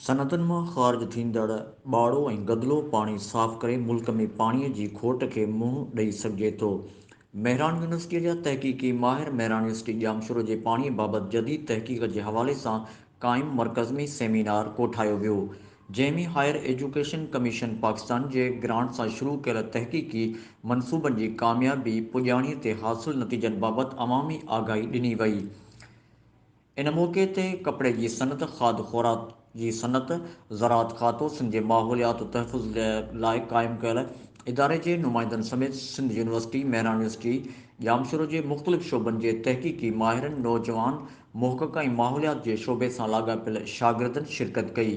सनअतुनि मां ख़ारिज थींदड़ ॿाड़ो ऐं गदिलो पाणी साफ़ करे मुल्क में पाणीअ जी खोट खे मुंहुं ॾेई सघिजे थो। मेहरान यूनिवर्सिटीअ जा तहक़ीक़ी माहिर मेहरान यूनिवर्सिटी ॼामशोरो जे पाणीअ बाबति जदीद तहक़ीक़ जे हवाले सां क़ाइमु मरकज़मी सेमिनार कोठायो वियो, जंहिं में हायर एजुकेशन कमीशन पाकिस्तान जे ग्रांट सां शुरू कयल तहक़ीक़ी मंसूबनि जी कामयाबी पुॼाणीअ ते हासिल नतीजनि बाबति अवामी आगाही ॾिनी वई। इन मौक़े ते कपिड़े जी सनत, खाद ख़ुराक जी सनत, ज़राअत खातो, सिंध जे माहौलियात तहफ़ुज़ लाइ क़ाइमु कयल इदारे जे नुमाइंदनि समेति सिंध यूनिवर्सिटी, मेहरान यूनिवर्सिटी, ॼामशोरो जे मुख़्तलिफ़ शोबनि जे तहक़ीक़ी माहिरनि, नौजवान मुहक़क़ ऐं माहौलियात जे शोबे सां लाॻापियल शागिर्दनि शिरकत कई।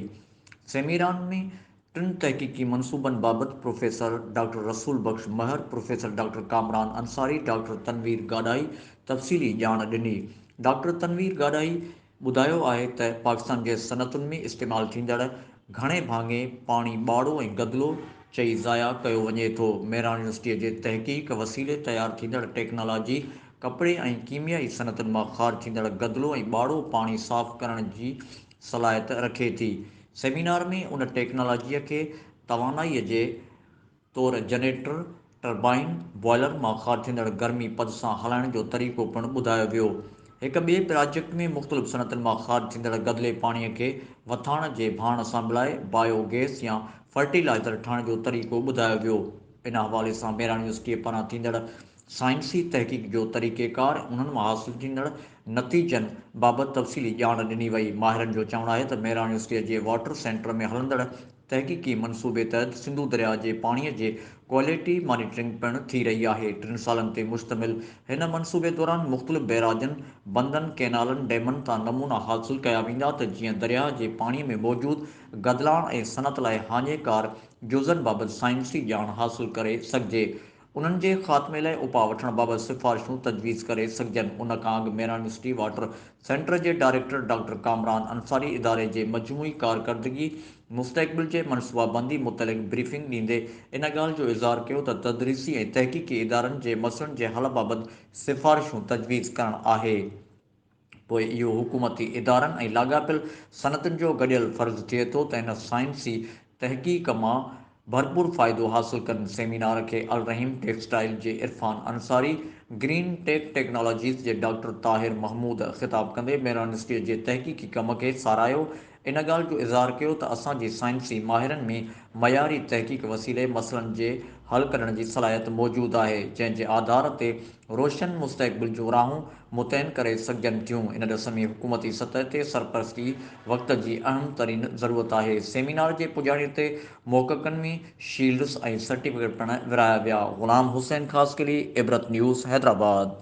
सेमिनार में टिनि तहक़ीक़ी मंसूबनि बाबति professor doctor Rasool Bakhsh Mahar, professor doctor Kamran Ansari, doctor Tanveer Gadai तफ़सीली ॼाण ॾिनी। डॉक्टर तनवीर गाॾाई ॿुधायो आहे त पाकिस्तान जे सनअतुनि में इस्तेमालु थींदड़ घणे भाङे पाणी ॿाड़ो ऐं गदिलो चई ज़ाया कयो वञे थो। मेहरान यूनिवर्सिटीअ जे तहक़ीक़ वसीले तयारु थींदड़ टेक्नोलॉजी कपिड़े ऐं कीमियाई सनअतुनि मां ख़ारिज थींदड़ गदिलो ऐं ॿाड़ो पाणी साफ़ करण जी सलाहियत रखे थी। सेमिनार में उन टेक्नोलॉजीअ खे तवानाईअ जे तौरु जनरेटर, टरबाइन, बॉयलर मां ख़ारिज थींदड़ गर्मी पद सां हलाइण जो तरीक़ो पिणु ॿुधायो वियो। हिक ॿिए प्रोजेक्ट में मुख़्तलिफ़ सनअतुनि मां ख़ारिज थींदड़ गदिले पाणीअ खे वथाण जे भाण सां मिलाए बायोगैस या फर्टिलाइज़र ठाहिण जो तरीक़ो ॿुधायो वियो। इन हवाले सां मेहरान यूनिवर्सिटीअ पारां थींदड़ साइंसी तहक़ीक़ जो तरीक़ेकार ऐं उन्हनि मां हासिल थींदड़ नतीजनि बाबति तफ़सीली ॼाण ॾिनी वई। माहिरनि जो चवणु आहे त मेहरान यूनिवर्सिटीअ जे वाटर सेंटर में हलंदड़ तहक़ीक़ी मंसूबे तहत सिंधु दरिया जे पाणीअ जे क्वालिटी मॉनिटरिंग पिणु थी रही आहे। 3 सालनि ते मुश्तमिल हिन मंसूबे दौरान मुख़्तलिफ़ बैराजनि, बंदनि, कैनालनि, डैमनि तां नमूना हासिल कया वेंदा त जीअं दरिया जे पाणीअ में मौजूदु गदिलाण ऐं सनअत लाइ हाञेकार जुज़नि बाबति साइंसी ॼाण हासिल करे सघिजे। उन्हनि जे ख़ात्मे लाइ उपाउ वठण बाबति सिफ़ारिशूं तजवीज़ करे सघिजनि। उन खां अॻु मेहरान यूनिवर्सिटी वाटर सेंटर जे डायरेक्टर डॉक्टर कामरान अंसारी इदारे जे मजमूई कारकर्दगी मुस्तक़बिल जे मनसूबाबंदी मुतलिक़ ब्रीफिंग ॾींदे इन ॻाल्हि जो इज़हार कयो त तदरीसी ऐं तहक़ीक़ी इदारनि जे मसइलनि जे हल बाबति सिफ़ारिशूं तजवीज़ करणु आहे। पोइ इहो हुकूमती इदारनि ऐं लाॻापियल सनअतुनि जो गॾियल फ़र्ज़ु थिए थो त इन साइंसी तहक़ीक़ मां भरपूर फ़ाइदो हासिल कनि। सेमिनार खे अल रहीम टेक्सटाइल जे Irfan Ansari, green tech technologies जे डॉक्टर ताहिर महमूद ख़िताब कंदे मेहरान यूनिवर्सिटीअ जे तहक़ीक़ी कम खे साराहियो। इन ॻाल्हि जो इज़हार कयो त असांजे साइंसी माहिरनि में मयारी तहक़ीक़ वसीले मसइलनि जे हल करण जी सलाहियत मौजूदु आहे, जंहिं जे आधार ते रोशन मुस्तक़बिल जूं राहूं मुतयन करे सघजनि थियूं। इन ॾिस में हुकूमती सतह ते सरपरस्ती वक़्त जी अहम तरीन ज़रूरत आहे। सेमिनार जे पुॼाणीअ ते मोहक़क़नि में शील्ड्स ऐं सर्टिफिकेट पिणु विरहाया विया। ग़ुलाम हुसैन ख़ासकली, इबरत न्यूज़, हैदराबाद।